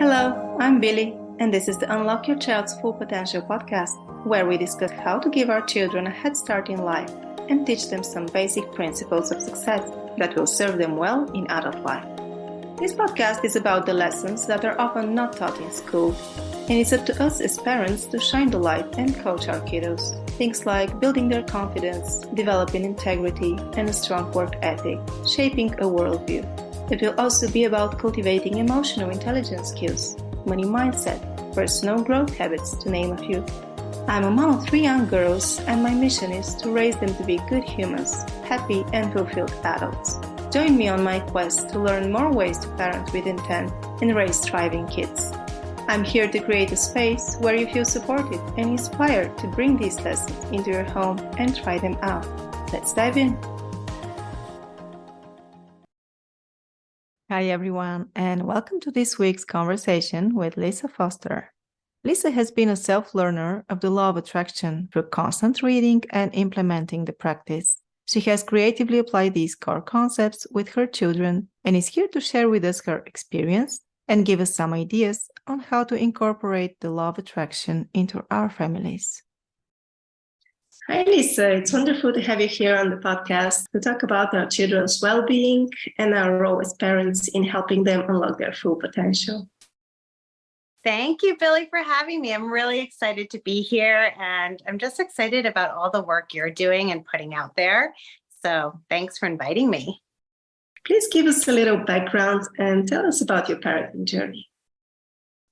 Hello, I'm Billy, and this is the Unlock Your Child's Full Potential podcast, where we discuss how to give our children a head start in life and teach them some basic principles of success that will serve them well in adult life. This podcast is about the lessons that are often not taught in school, and it's up to us as parents to shine the light and coach our kiddos. Things like building their confidence, developing integrity, and a strong work ethic, shaping a worldview. It will also be about cultivating emotional intelligence skills, money mindset, personal growth habits, to name a few. I'm a mom of 3 young girls, and my mission is to raise them to be good humans, happy and fulfilled adults. Join me on my quest to learn more ways to parent with intent and raise thriving kids. I'm here to create a space where you feel supported and inspired to bring these lessons into your home and try them out. Let's dive in. Hi everyone, and welcome to this week's conversation with Lisa Foster. Lisa has been a self-learner of the law of attraction through constant reading and implementing the practice. She has creatively applied these core concepts with her children and is here to share with us her experience and give us some ideas on how to incorporate the law of attraction into our families. Hi, Lisa. It's wonderful to have you here on the podcast to talk about our children's well-being and our role as parents in helping them unlock their full potential. Thank you, Billy, for having me. I'm really excited to be here, and I'm just excited about all the work you're doing and putting out there. So thanks for inviting me. Please give us a little background and tell us about your parenting journey.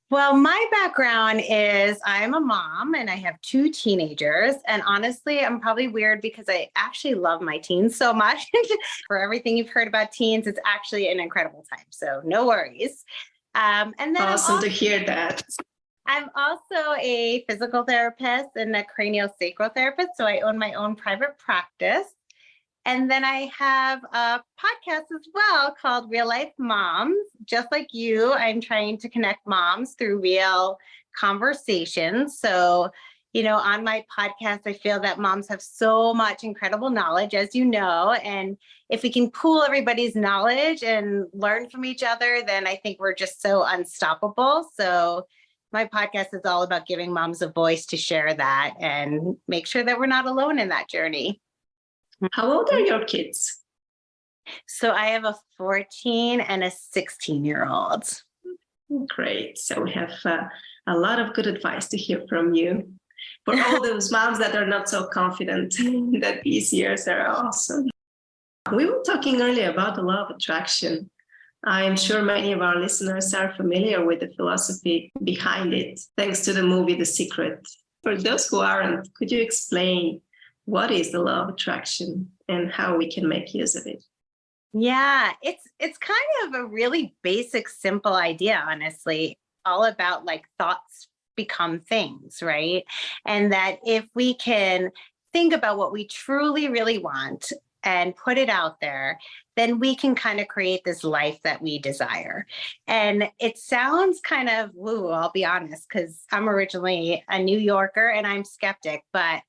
Well, my background is I'm a mom and I have 2 teenagers. And honestly, I'm probably weird because I actually love my teens so much. For everything you've heard about teens, it's actually an incredible time. So no worries. And then awesome to hear that. I'm also a physical therapist and a craniosacral therapist. So I own my own private practice. And then I have a podcast as well called Real Life Momz. Just like you, I'm trying to connect moms through real conversations. So, on my podcast, I feel that moms have so much incredible knowledge, as you know, and if we can pool everybody's knowledge and learn from each other, then I think we're just so unstoppable. So my podcast is all about giving moms a voice to share that and make sure that we're not alone in that journey. How old are your kids? So I have a 14 and a 16-year-old. Great. So we have a lot of good advice to hear from you. For all those moms that are not so confident that these years are awesome. We were talking earlier about the law of attraction. I am sure many of our listeners are familiar with the philosophy behind it, thanks to the movie The Secret. For those who aren't, could you explain what is the law of attraction and how we can make use of it? Yeah, it's kind of a really basic, simple idea, honestly, all about like thoughts become things, right? And that if we can think about what we truly, really want and put it out there, then we can kind of create this life that we desire. And it sounds kind of woo, I'll be honest, because I'm originally a New Yorker and I'm skeptic, but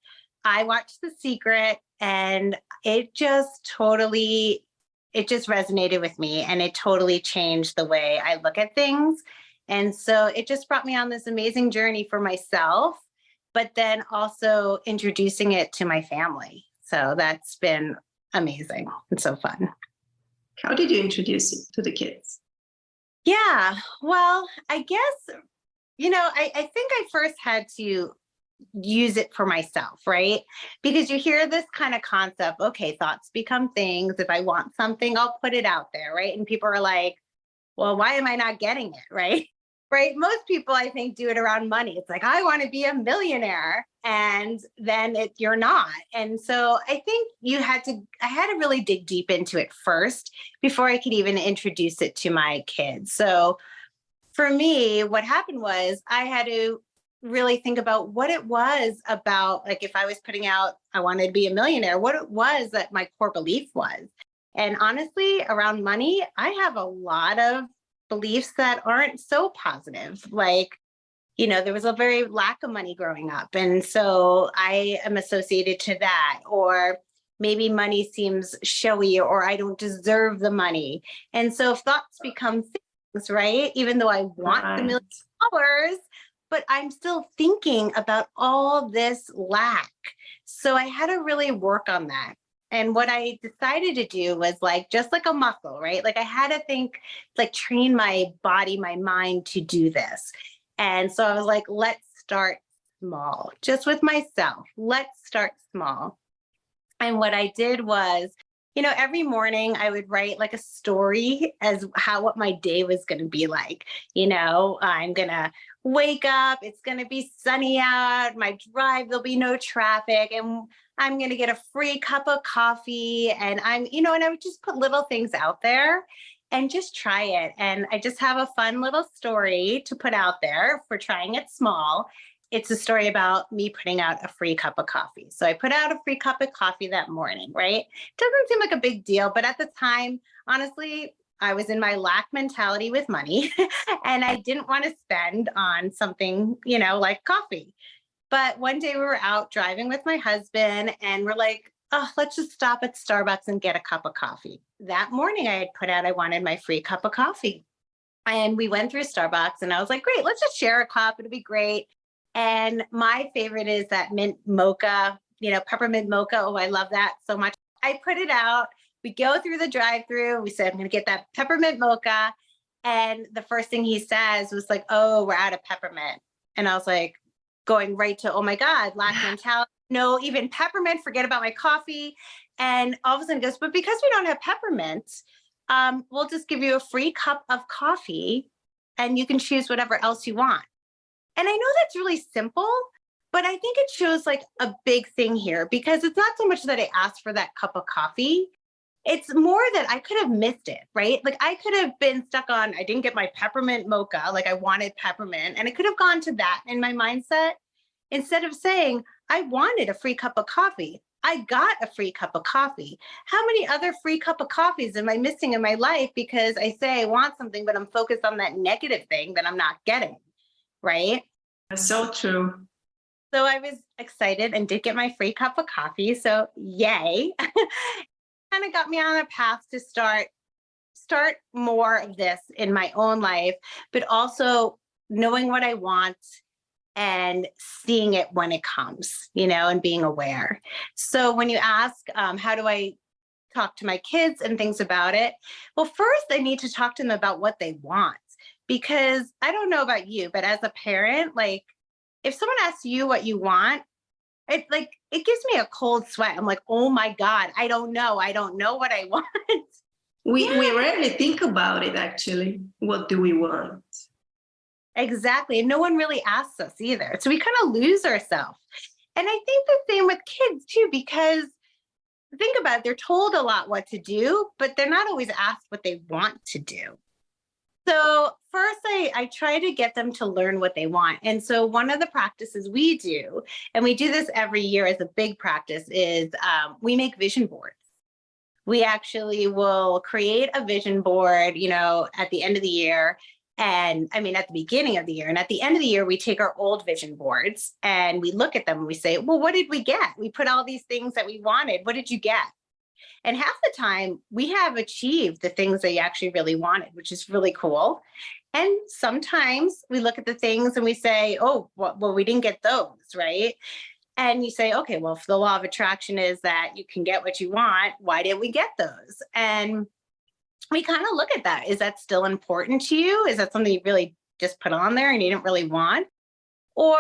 I watched The Secret and it just resonated with me and it totally changed the way I look at things. And so it just brought me on this amazing journey for myself, but then also introducing it to my family. So that's been amazing and so fun. How did you introduce it to the kids? Yeah, well, I guess, I think I first had to use it for myself, right? Because you hear this kind of concept, okay, thoughts become things. If I want something, I'll put it out there, right? And people are like, well, why am I not getting it, right? Right? Most people, I think, do it around money. It's like, I want to be a millionaire. And then you're not. And so I think I had to really dig deep into it first before I could even introduce it to my kids. So for me, what happened was I had to really think about what it was about, like if I was putting out, I wanted to be a millionaire, what it was that my core belief was. And honestly, around money, I have a lot of beliefs that aren't so positive. Like, there was a very lack of money growing up. And so I am associated to that. Or maybe money seems showy or I don't deserve the money. And so if thoughts become right? Even though I want the $1 million, but I'm still thinking about all this lack. So I had to really work on that. And what I decided to do was like, just like a muscle, right? Like I had to think, like train my body, my mind to do this. And so I was like, let's start small, just with myself. Let's start small. And what I did was, every morning I would write like a story as what my day was going to be like. I'm going to wake up. It's going to be sunny out. My drive, there'll be no traffic. And I'm going to get a free cup of coffee. And and I would just put little things out there and just try it. And I just have a fun little story to put out there for trying it small. It's a story about me putting out a free cup of coffee. So I put out a free cup of coffee that morning, right? Doesn't seem like a big deal, but at the time, honestly, I was in my lack mentality with money and I didn't want to spend on something, like coffee. But one day we were out driving with my husband and we're like, oh, let's just stop at Starbucks and get a cup of coffee. That morning I had put out, I wanted my free cup of coffee. And we went through Starbucks and I was like, great, let's just share a cup. It'll be great. And my favorite is that mint mocha, peppermint mocha. Oh, I love that so much. I put it out. We go through the drive-through. We said, I'm going to get that peppermint mocha. And the first thing he says was like, oh, we're out of peppermint. And I was like, going right to, oh my God, lack mentality. No, even peppermint, forget about my coffee. And all of a sudden he goes, but because we don't have peppermint, we'll just give you a free cup of coffee and you can choose whatever else you want. And I know that's really simple, but I think it shows like a big thing here because it's not so much that I asked for that cup of coffee. It's more that I could have missed it, right? Like I could have been stuck on, I didn't get my peppermint mocha, like I wanted peppermint, and I could have gone to that in my mindset instead of saying, I wanted a free cup of coffee. I got a free cup of coffee. How many other free cup of coffees am I missing in my life because I say I want something, but I'm focused on that negative thing that I'm not getting? Right? That's so true. So I was excited and did get my free cup of coffee. So yay. Kind of got me on a path to start more of this in my own life, but also knowing what I want and seeing it when it comes, and being aware. So when you ask, how do I talk to my kids and things about it? Well, first I need to talk to them about what they want. Because I don't know about you, but as a parent, like if someone asks you what you want, it gives me a cold sweat. I'm like, oh my God, I don't know what I want. We rarely think about it, actually. What do we want? Exactly. And no one really asks us either. So we kind of lose ourselves. And I think the same with kids too, because think about it, they're told a lot what to do, but they're not always asked what they want to do. So first, I try to get them to learn what they want. And so one of the practices we do, and we do this every year as a big practice, is we make vision boards. We actually will create a vision board, at the end of the year. And at the beginning of the year. And at the end of the year, we take our old vision boards and we look at them and we say, well, what did we get? We put all these things that we wanted. What did you get? And half the time we have achieved the things that you actually really wanted, which is really cool. And sometimes we look at the things and we say, oh, well, we didn't get those, right? And you say, okay, well, if the law of attraction is that you can get what you want, why didn't we get those? And we kind of look at that. Is that still important to you? Is that something you really just put on there and you didn't really want? Or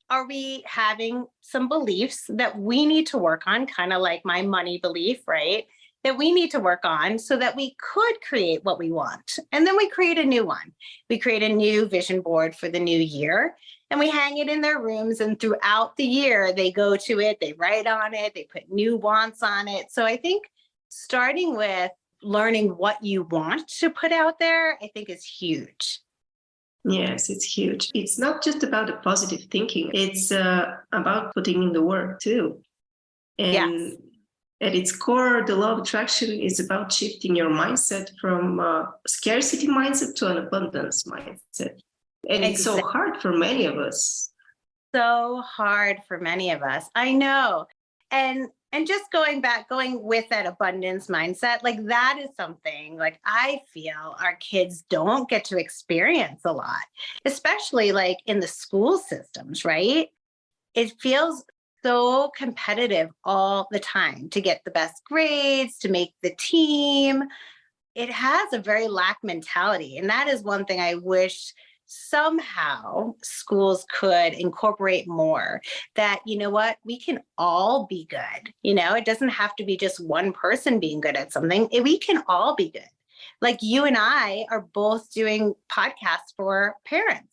are we having some beliefs that we need to work on, kind of like my money belief, right? That we need to work on so that we could create what we want. And then we create a new one. We create a new vision board for the new year and we hang it in their rooms. And throughout the year, they go to it, they write on it, they put new wants on it. So I think starting with learning what you want to put out there, I think is huge. Yes, it's huge. It's not just about the positive thinking. It's about putting in the work too. And yes, at its core, the law of attraction is about shifting your mindset from a scarcity mindset to an abundance mindset. And it's so hard for many of us. So hard for many of us. I know. And And just going with that abundance mindset, like that is something like I feel our kids don't get to experience a lot, especially like in the school systems, right? It feels so competitive all the time to get the best grades, to make the team. It has a very lack mentality. And that is one thing I wish somehow schools could incorporate more, that, you know what, we can all be good. It doesn't have to be just one person being good at something. We can all be good. Like you and I are both doing podcasts for parents.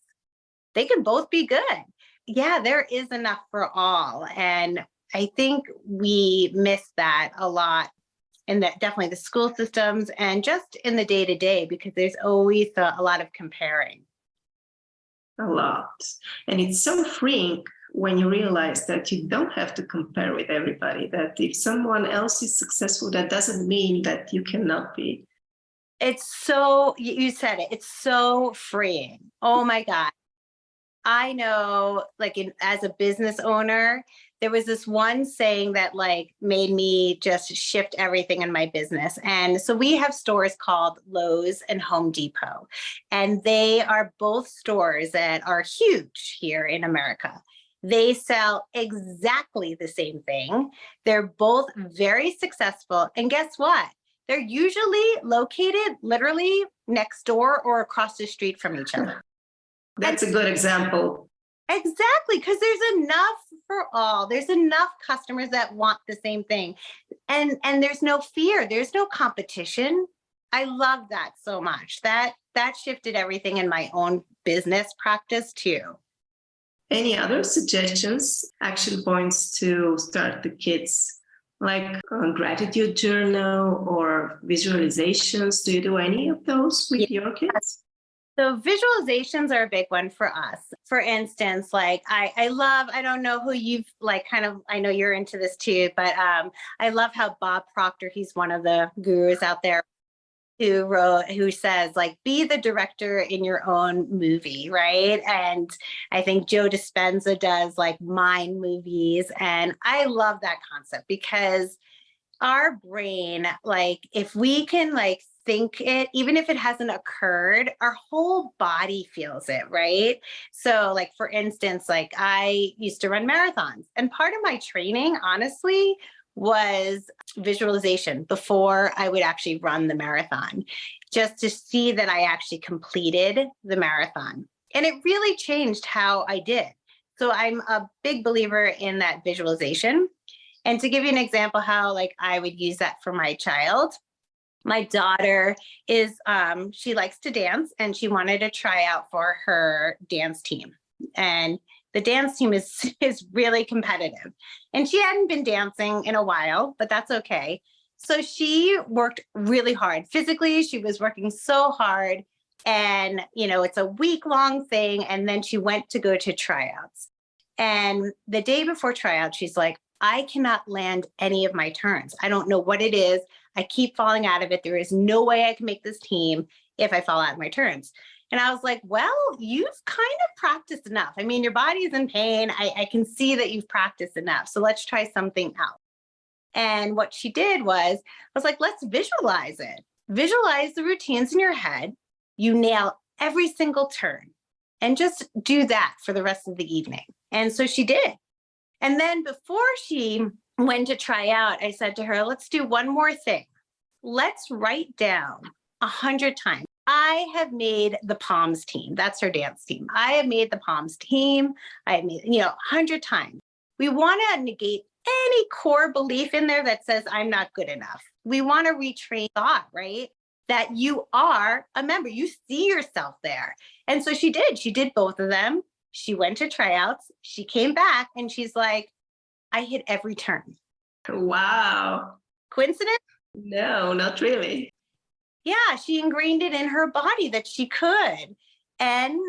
They can both be good. Yeah, there is enough for all. And I think we miss that a lot in that, definitely the school systems and just in the day to day, because there's always a lot of comparing. A lot. And it's so freeing when you realize that you don't have to compare with everybody, that if someone else is successful, that doesn't mean that you cannot be. It's so, you said it, it's so freeing. Oh my God. I know, like as a business owner, there was this one saying that like made me just shift everything in my business. And so we have stores called Lowe's and Home Depot, and they are both stores that are huge here in America. They sell exactly the same thing. They're both very successful. And guess what? They're usually located literally next door or across the street from each other. That's a good example. Exactly, because there's enough for all. There's enough customers that want the same thing. And there's no fear. There's no competition. I love that so much. That shifted everything in my own business practice too. Any other suggestions, action points to start the kids, like a gratitude journal or visualizations? Do you do any of those with your kids? So visualizations are a big one for us. For instance, like I don't know who you've like kind of, I know you're into this too, but I love how Bob Proctor, he's one of the gurus out there who says like, be the director in your own movie, right? And I think Joe Dispenza does like mind movies. And I love that concept because our brain, like if we can like think it, even if it hasn't occurred, our whole body feels it, right? So like, for instance, like I used to run marathons, and part of my training, honestly, was visualization before I would actually run the marathon, just to see that I actually completed the marathon. And it really changed how I did. So I'm a big believer in that visualization. And to give you an example how like I would use that for my child, my daughter is, she likes to dance, and she wanted to try out for her dance team. And the dance team is really competitive. And she hadn't been dancing in a while, but that's okay. So she worked really hard. Physically, she was working so hard. And, it's a week-long thing. And then she went to go to tryouts. And the day before tryout, she's like, I cannot land any of my turns. I don't know what it is. I keep falling out of it. There is no way I can make this team if I fall out of my turns. And I was like, well, you've kind of practiced enough. I mean, your body's in pain. I can see that you've practiced enough. So let's try something else. And what she did was, I was like, let's visualize it. Visualize the routines in your head. You nail every single turn, and just do that for the rest of the evening. And so she did. And then before she went to try out, I said to her, let's do one more thing. Let's write down 100 times. I have made the Pomz team. That's her dance team. I have made the Pomz team. I have made, 100 times. We want to negate any core belief in there that says I'm not good enough. We want to retrain thought, right? That you are a member. You see yourself there. And so she did. She did both of them. She went to tryouts. She came back and she's like, I hit every turn. Wow. Coincidence? No, not really. Yeah, she ingrained it in her body that she could. And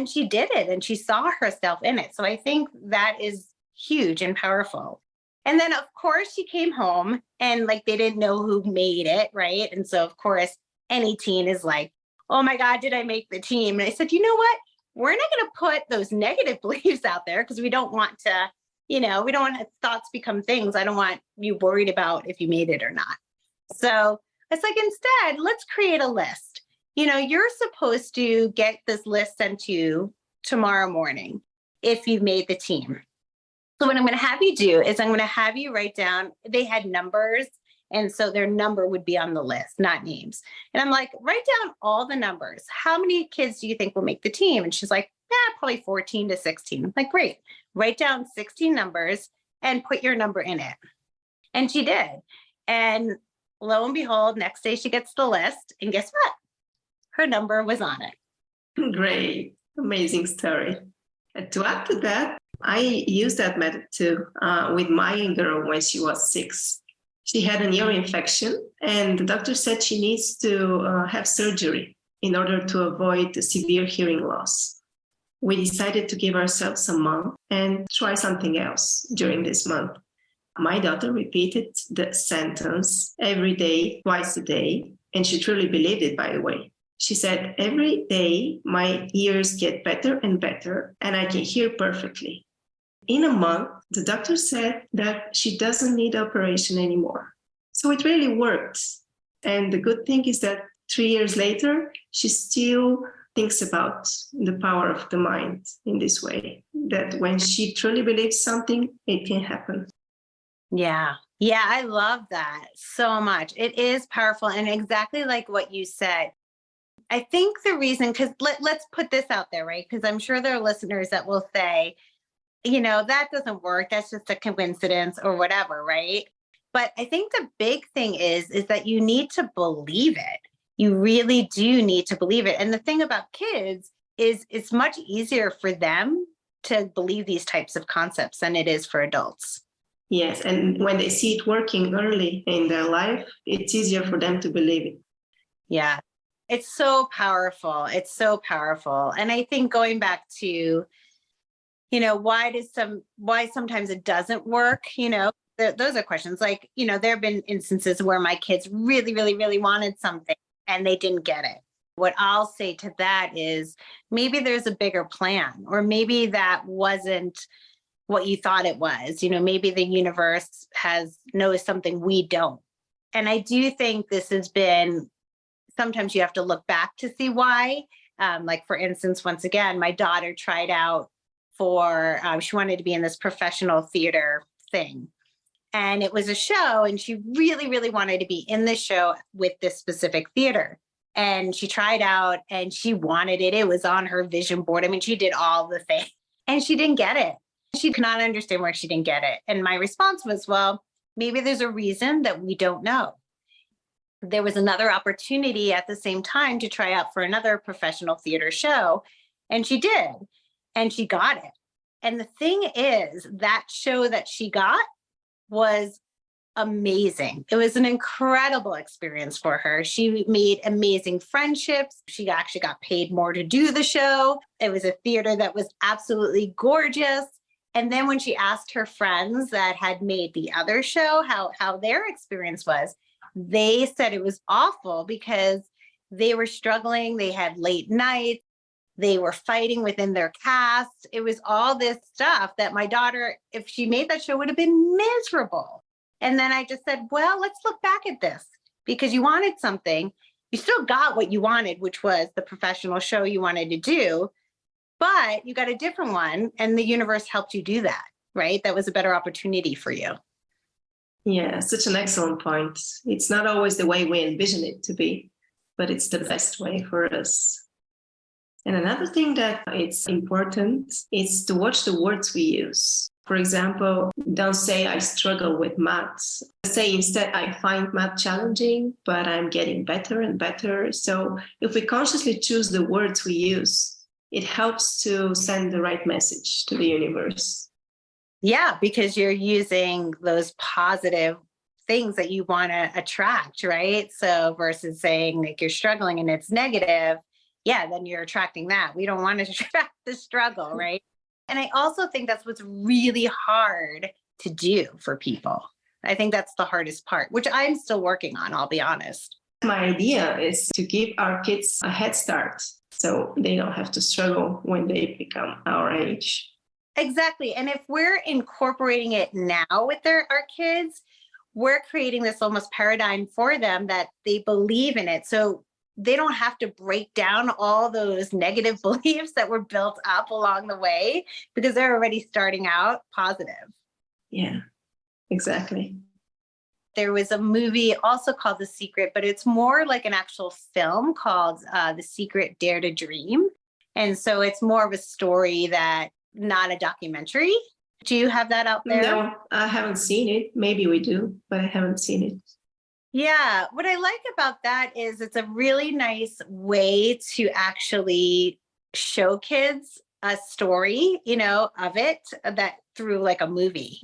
she did it, and she saw herself in it. So I think that is huge and powerful. And then of course she came home, and like they didn't know who made it, right? And so of course any teen is like, oh my God, did I make the team? And I said, you know what? We're not going to put those negative beliefs out there because we don't want to We don't want thoughts become things. I don't want you worried about if you made it or not. So it's like, instead, let's create a list. You're supposed to get this list sent to you tomorrow morning if you've made the team. So what I'm going to have you do is I'm going to have you write down, they had numbers. And so their number would be on the list, not names. And I'm like, write down all the numbers. How many kids do you think will make the team? And she's like, probably 14 to 16. I'm like, great. Write down 16 numbers and put your number in it. And she did. And lo and behold, next day she gets the list. And guess what? Her number was on it. Great. Amazing story. And to add to that, I used that method too with my girl when she was 6. She had an ear infection, and the doctor said she needs to have surgery in order to avoid severe hearing loss. We decided to give ourselves a month and try something else during this month. My daughter repeated the sentence every day, twice a day, and she truly believed it, by the way. She said, every day my ears get better and better, and I can hear perfectly. In a month, the doctor said that she doesn't need operation anymore. So it really worked. And the good thing is that 3 years later, she still thinks about the power of the mind in this way, that when she truly believes something, it can happen. Yeah. Yeah, I love that so much. It is powerful. And exactly like what you said, I think the reason, because let's put this out there, right? Because I'm sure there are listeners that will say, that doesn't work. That's just a coincidence or whatever, right? But I think the big thing is that you need to believe it. You really do need to believe it. And the thing about kids is it's much easier for them to believe these types of concepts than it is for adults. Yes. And when they see it working early in their life, it's easier for them to believe it. Yeah. It's so powerful. It's so powerful. And I think going back to, why sometimes it doesn't work, those are questions like, there have been instances where my kids really, really, really wanted something and they didn't get it. What I'll say to that is maybe there's a bigger plan, or maybe that wasn't what you thought it was. Maybe the universe knows something we don't. And I do think this has been, sometimes you have to look back to see why. Like for instance, once again, my daughter tried out for, she wanted to be in this professional theater thing. And it was a show, and she really, really wanted to be in this show with this specific theater. And she tried out and she wanted it. It was on her vision board. I mean, she did all the things and she didn't get it. She could not understand why she didn't get it. And my response was, well, maybe there's a reason that we don't know. There was another opportunity at the same time to try out for another professional theater show. And she did. And she got it. And the thing is, that show that she got was amazing. It was an incredible experience for her. She made amazing friendships. She actually got paid more to do the show. It was a theater that was absolutely gorgeous. And then when she asked her friends that had made the other show how their experience was, they said it was awful because they were struggling. They had late nights. They were fighting within their cast. It was all this stuff that my daughter, if she made that show, would have been miserable. And then I just said, well, let's look back at this, because you wanted something. You still got what you wanted, which was the professional show you wanted to do, but you got a different one, and the universe helped you do that, right? That was a better opportunity for you. Yeah, such an excellent point. It's not always the way we envision it to be, but it's the best way for us. And another thing that it's important is to watch the words we use. For example, don't say I struggle with maths. Say instead, I find math challenging, but I'm getting better and better. So if we consciously choose the words we use, it helps to send the right message to the universe. Yeah, because you're using those positive things that you want to attract, right? So versus saying like you're struggling and it's negative, yeah, then you're attracting that. We don't want to attract the struggle, right? And I also think that's what's really hard to do for people. I think that's the hardest part, which I'm still working on, I'll be honest. My idea is to give our kids a head start so they don't have to struggle when they become our age. Exactly. And if we're incorporating it now with our kids, we're creating this almost paradigm for them that they believe in it. So they don't have to break down all those negative beliefs that were built up along the way because they're already starting out positive. Yeah, exactly. There was a movie also called The Secret, but it's more like an actual film called The Secret Dare to Dream. And so it's more of a story that not a documentary. Do you have that out there? No, I haven't seen it. Maybe we do, but I haven't seen it. Yeah. What I like about that is it's a really nice way to actually show kids a story, of it that through like a movie,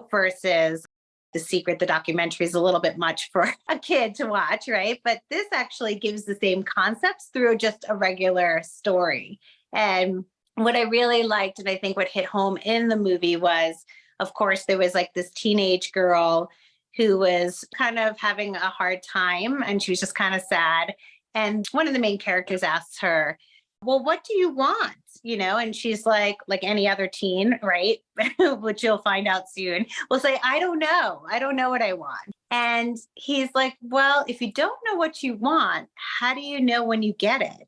versus The Secret, the documentary is a little bit much for a kid to watch, right? But this actually gives the same concepts through just a regular story. And what I really liked, and I think what hit home in the movie was, of course, there was like this teenage girl who was kind of having a hard time and she was just kind of sad. And one of the main characters asks her, well, what do you want? And she's like any other teen, right? Which you'll find out soon, will say, I don't know. I don't know what I want. And he's like, well, if you don't know what you want, how do you know when you get it?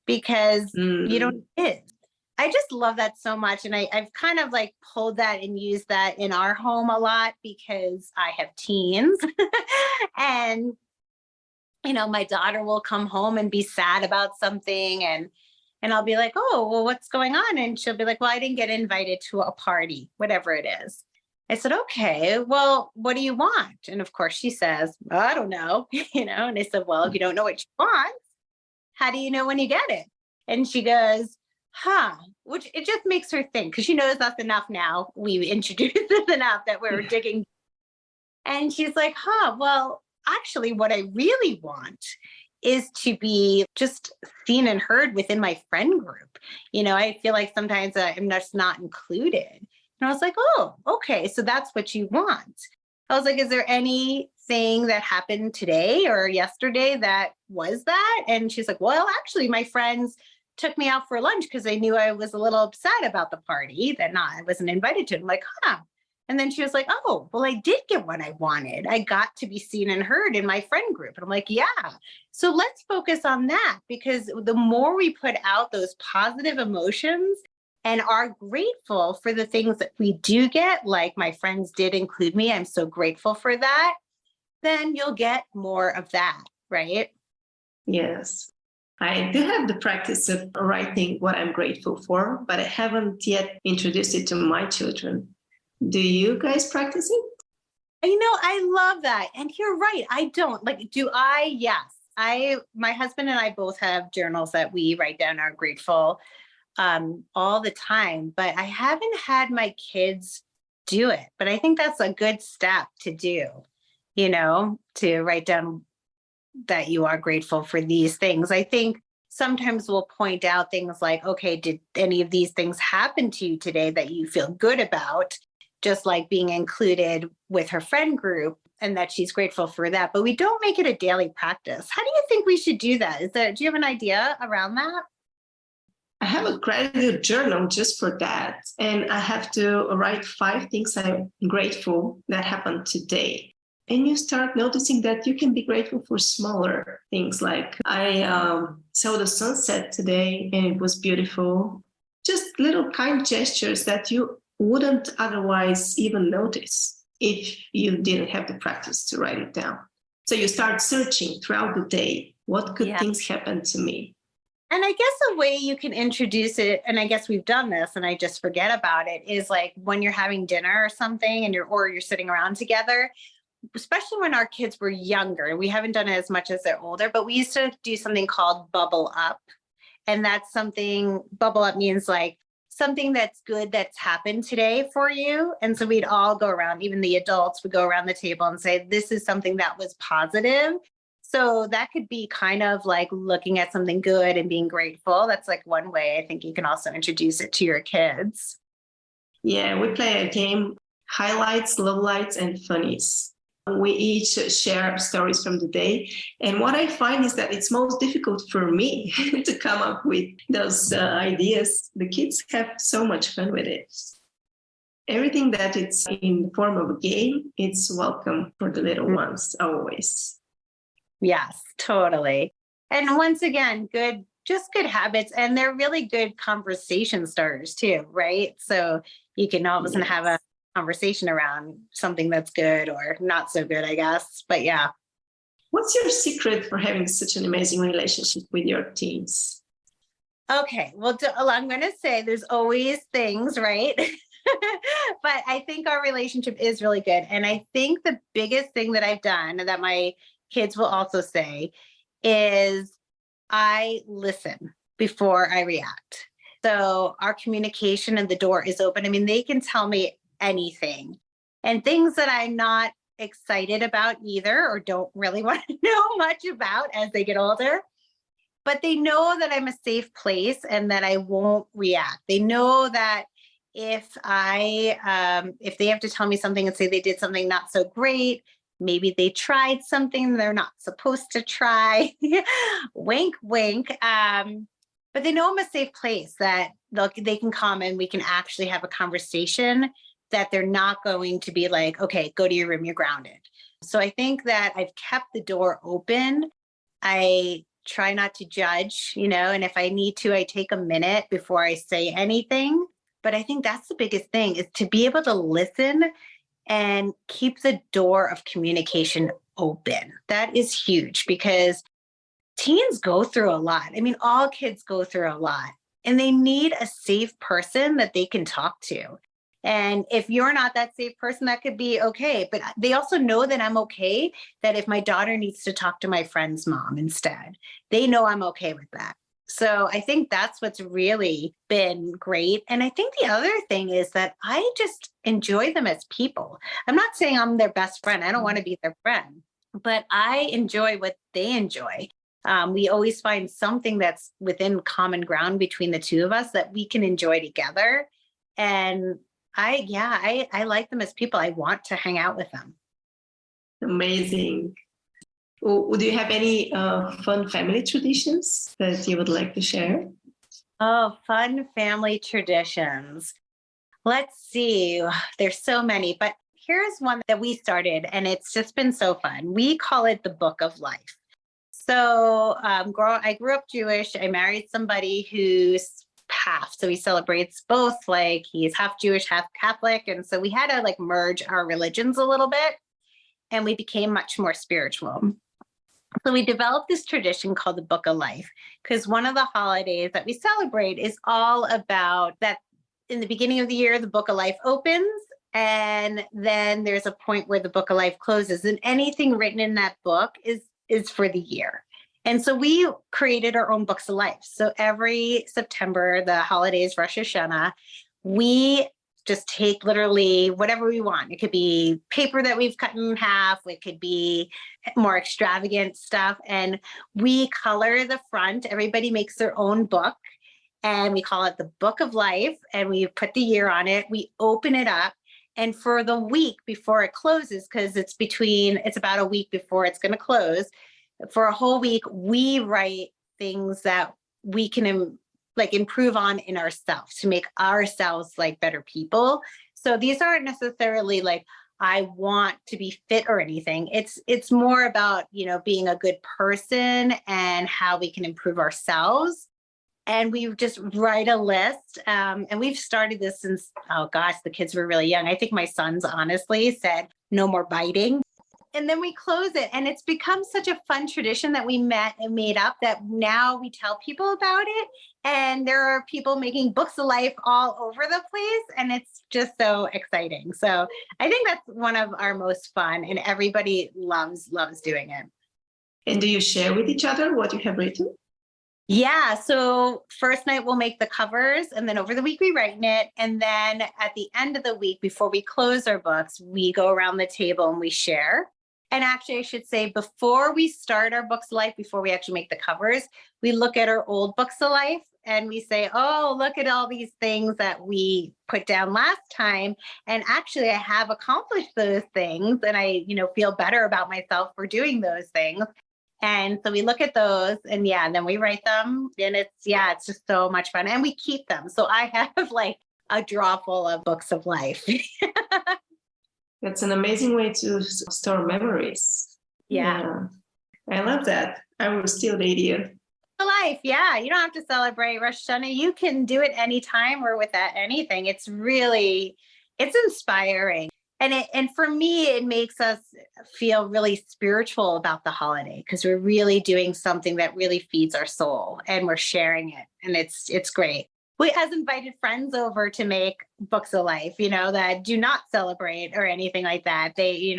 Because you don't get it. I just love that so much. And I've kind of like pulled that and used that in our home a lot because I have teens. And, my daughter will come home and be sad about something. And I'll be like, oh, well, what's going on? And she'll be like, well, I didn't get invited to a party, whatever it is. I said, okay, well, what do you want? And of course she says, well, I don't know, and I said, well, if you don't know what you want, how do you know when you get it? And she goes, which it just makes her think because she knows us enough now. We've introduced us enough that we're digging. And she's like, well, actually, what I really want is to be just seen and heard within my friend group. I feel like sometimes I'm just not included. And I was like, oh, okay. So that's what you want. I was like, is there anything that happened today or yesterday that was that? And she's like, well, actually, my friends took me out for lunch because they knew I was a little upset about the party that I wasn't invited to. I'm like, And then she was like, oh, well, I did get what I wanted. I got to be seen and heard in my friend group. And I'm like, yeah. So let's focus on that because the more we put out those positive emotions and are grateful for the things that we do get, like my friends did include me, I'm so grateful for that, then you'll get more of that, right? Yes. I do have the practice of writing what I'm grateful for, but I haven't yet introduced it to my children. Do you guys practice it? I love that. And you're right. I don't. Do I? Yes. My husband and I both have journals that we write down our grateful all the time, but I haven't had my kids do it. But I think that's a good step to do, to write down that you are grateful for these things. I think sometimes we'll point out things like, okay, did any of these things happen to you today that you feel good about? Just like being included with her friend group and that she's grateful for that. But we don't make it a daily practice. How do you think we should do that? Do you have an idea around that? I have a gratitude journal just for that. And I have to write 5 things I'm grateful that happened today. And you start noticing that you can be grateful for smaller things. Like I saw the sunset today and it was beautiful. Just little kind gestures that you wouldn't otherwise even notice if you didn't have the practice to write it down. So you start searching throughout the day. What good things happened to me? And I guess a way you can introduce it, and I guess we've done this and I just forget about it, is like when you're having dinner or something and you're sitting around together, especially when our kids were younger. We haven't done it as much as they're older, but we used to do something called bubble up. And that's something, bubble up means like something that's good that's happened today for you. And so we'd all go around, even the adults would go around the table and say, this is something that was positive. So that could be kind of like looking at something good and being grateful. That's like one way I think you can also introduce it to your kids. Yeah, we play a game, highlights, lowlights, and funnies. We each share stories from the day. And what I find is that it's most difficult for me to come up with those ideas. The kids have so much fun with it. Everything that it's in the form of a game, it's welcome for the little ones always. Yes, totally. And once again, good habits. And they're really good conversation starters too, right? So you can all of a sudden have a conversation around something that's good or not so good, I guess. But yeah. What's your secret for having such an amazing relationship with your teens? Okay. Well, I'm going to say there's always things, right? But I think our relationship is really good. And I think the biggest thing that I've done that my kids will also say is I listen before I react. So our communication and the door is open. I mean, they can tell me anything and things that I'm not excited about either, or don't really want to know much about as they get older. But they know that I'm a safe place and that I won't react. They know that if they have to tell me something and say they did something not so great, maybe they tried something they're not supposed to try, wink, wink. But they know I'm a safe place that they can come and we can actually have a conversation, that they're not going to be like, okay, go to your room, you're grounded. So I think that I've kept the door open. I try not to judge, and if I need to, I take a minute before I say anything. But I think that's the biggest thing, is to be able to listen and keep the door of communication open. That is huge, because teens go through a lot. I mean, all kids go through a lot, and they need a safe person that they can talk to. And if you're not that safe person, that could be okay. But they also know that I'm okay, that if my daughter needs to talk to my friend's mom instead, they know I'm okay with that. So I think that's what's really been great. And I think the other thing is that I just enjoy them as people. I'm not saying I'm their best friend. I don't want to be their friend, but I enjoy what they enjoy. We always find something that's within common ground between the two of us that we can enjoy together. And I like them as people. I want to hang out with them. Amazing. Do you have any fun family traditions that you would like to share? Oh, fun family traditions. Let's see. There's so many, but here's one that we started, and it's just been so fun. We call it the Book of Life. So I grew up Jewish. I married somebody who's half. So he celebrates both, like he's half Jewish, half Catholic. And so we had to merge our religions a little bit, and we became much more spiritual. So we developed this tradition called the Book of Life, because one of the holidays that we celebrate is all about that. In the beginning of the year, the Book of Life opens, and then there's a point where the Book of Life closes, and anything written in that book is for the year. And so we created our own books of life. So every September, the holidays, Rosh Hashanah, we just take literally whatever we want. It could be paper that we've cut in half. It could be more extravagant stuff. And we color the front. Everybody makes their own book, and we call it the Book of Life. And we put the year on it. We open it up. And for the week before it closes, because it's about a week before it's going to close, for a whole week, we write things that we can improve on in ourselves to make ourselves better people. So these aren't necessarily I want to be fit or anything. It's more about, being a good person and how we can improve ourselves. And we just write a list. And we've started this since, the kids were really young. I think my sons honestly said, no more biting. And then we close it. And it's become such a fun tradition that we met and made up, that now we tell people about it. And there are people making books of life all over the place. And it's just so exciting. So I think that's one of our most fun, and everybody loves doing it. And do you share with each other what you have written? Yeah. So first night we'll make the covers, and then over the week we write in it. And then at the end of the week, before we close our books, we go around the table and we share. And actually, I should say, before we start our books of life, before we actually make the covers, we look at our old books of life and we say, oh, look at all these things that we put down last time. And actually, I have accomplished those things. And I, feel better about myself for doing those things. And so we look at those and then we write them. And it's just so much fun. And we keep them. So I have like a drawer full of books of life. That's an amazing way to store memories. Yeah. I love that. I will steal the idea. Life. Yeah. You don't have to celebrate Rosh Hashanah. You can do it anytime or with anything. It's inspiring. And for me, it makes us feel really spiritual about the holiday because we're really doing something that really feeds our soul and we're sharing it. And it's great. We has invited friends over to make books of life, that do not celebrate or anything like that. They,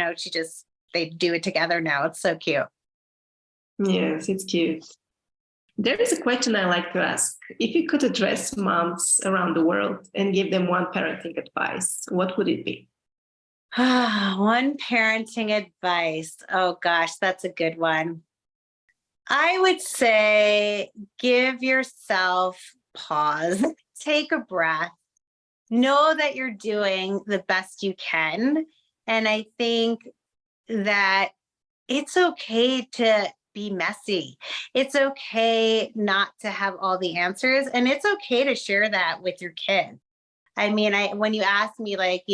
they do it together now. It's so cute. Yes, it's cute. There is a question I like to ask. If you could address moms around the world and give them one parenting advice, what would it be? One parenting advice. Oh gosh, that's a good one. I would say give yourself pause, take a breath, know that you're doing the best you can. And I think that it's okay to be messy. It's okay not to have all the answers. And it's okay to share that with your kids. I mean, when you ask me, like,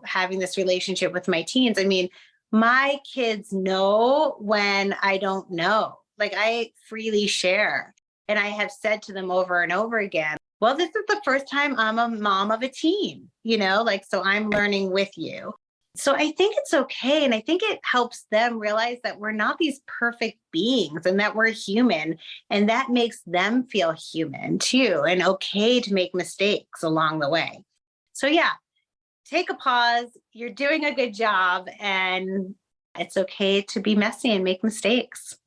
having this relationship with my teens, I mean, my kids know when I don't know. Like, I freely share. And I have said to them over and over again, well, this is the first time I'm a mom of a teen, so I'm learning with you. So I think it's okay. And I think it helps them realize that we're not these perfect beings and that we're human. And that makes them feel human too, and okay to make mistakes along the way. So take a pause. You're doing a good job and it's okay to be messy and make mistakes.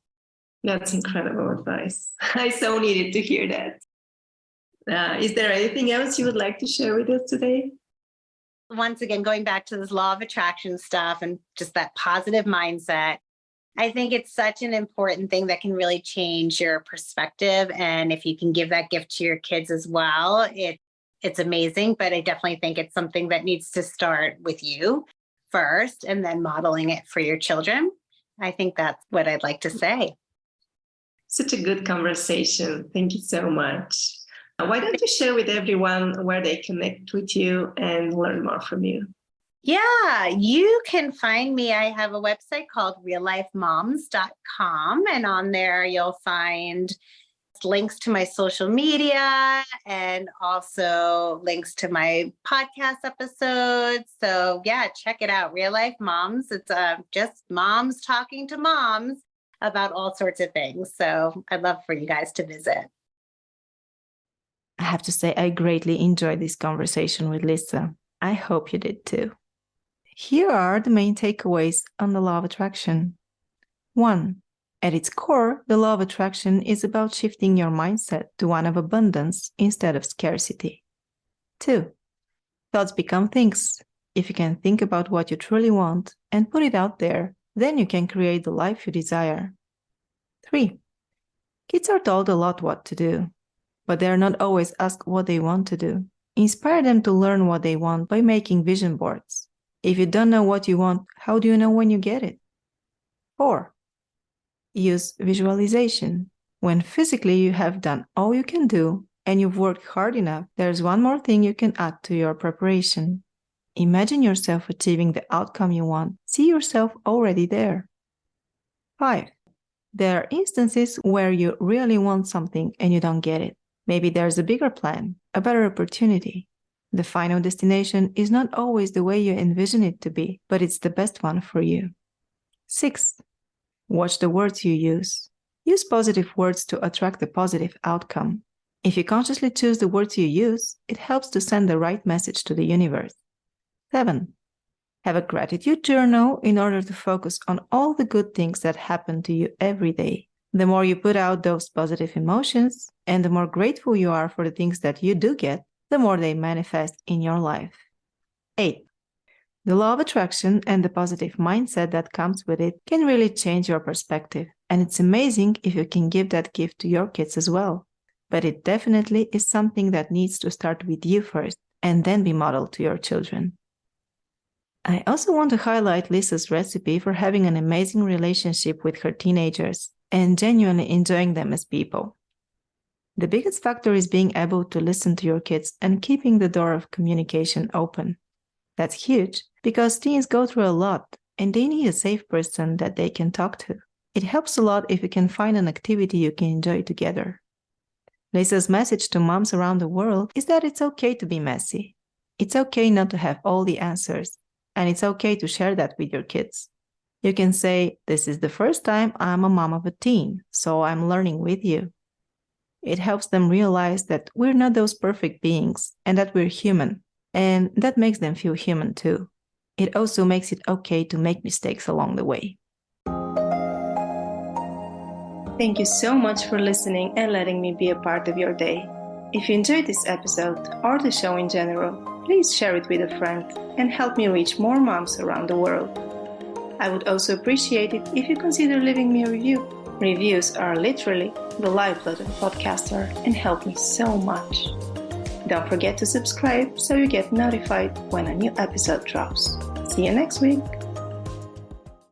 That's incredible advice. I so needed to hear that. Is there anything else you would like to share with us today? Once again, going back to this law of attraction stuff and just that positive mindset, I think it's such an important thing that can really change your perspective. And if you can give that gift to your kids as well, it's amazing. But I definitely think it's something that needs to start with you first and then modeling it for your children. I think that's what I'd like to say. Such a good conversation. Thank you so much. Why don't you share with everyone where they connect with you and learn more from you? Yeah, you can find me. I have a website called reallifemomz.com. And on there, you'll find links to my social media and also links to my podcast episodes. So check it out. Real Life Momz. It's just moms talking to moms about all sorts of things. So I'd love for you guys to visit. I have to say, I greatly enjoyed this conversation with Lisa. I hope you did too. Here are the main takeaways on the law of attraction. 1. At its core, the law of attraction is about shifting your mindset to one of abundance instead of scarcity. 2. Thoughts become things. If you can think about what you truly want and put it out there, then you can create the life you desire. 3. Kids are told a lot what to do, but they are not always asked what they want to do. Inspire them to learn what they want by making vision boards. If you don't know what you want, how do you know when you get it? 4. Use visualization. When physically you have done all you can do and you've worked hard enough, there's one more thing you can add to your preparation. Imagine yourself achieving the outcome you want. See yourself already there. 5. There are instances where you really want something and you don't get it. Maybe there's a bigger plan, a better opportunity. The final destination is not always the way you envision it to be, but it's the best one for you. 6. Watch the words you use. Use positive words to attract the positive outcome. If you consciously choose the words you use, it helps to send the right message to the universe. 7. Have a gratitude journal in order to focus on all the good things that happen to you every day. The more you put out those positive emotions, and the more grateful you are for the things that you do get, the more they manifest in your life. 8. The law of attraction and the positive mindset that comes with it can really change your perspective, and it's amazing if you can give that gift to your kids as well. but it definitely is something that needs to start with you first and then be modeled to your children. I also want to highlight Lisa's recipe for having an amazing relationship with her teenagers and genuinely enjoying them as people. The biggest factor is being able to listen to your kids and keeping the door of communication open. That's huge because teens go through a lot and they need a safe person that they can talk to. It helps a lot if you can find an activity you can enjoy together. Lisa's message to moms around the world is that it's okay to be messy. It's okay not to have all the answers, and it's okay to share that with your kids. You can say, "This is the first time I'm a mom of a teen, so I'm learning with you." It helps them realize that we're not those perfect beings and that we're human, and that makes them feel human too. It also makes it okay to make mistakes along the way. Thank you so much for listening and letting me be a part of your day. If you enjoyed this episode or the show in general, please share it with a friend and help me reach more moms around the world. I would also appreciate it if you consider leaving me a review. Reviews are literally the lifeblood of a podcaster and help me so much. Don't forget to subscribe so you get notified when a new episode drops. See you next week.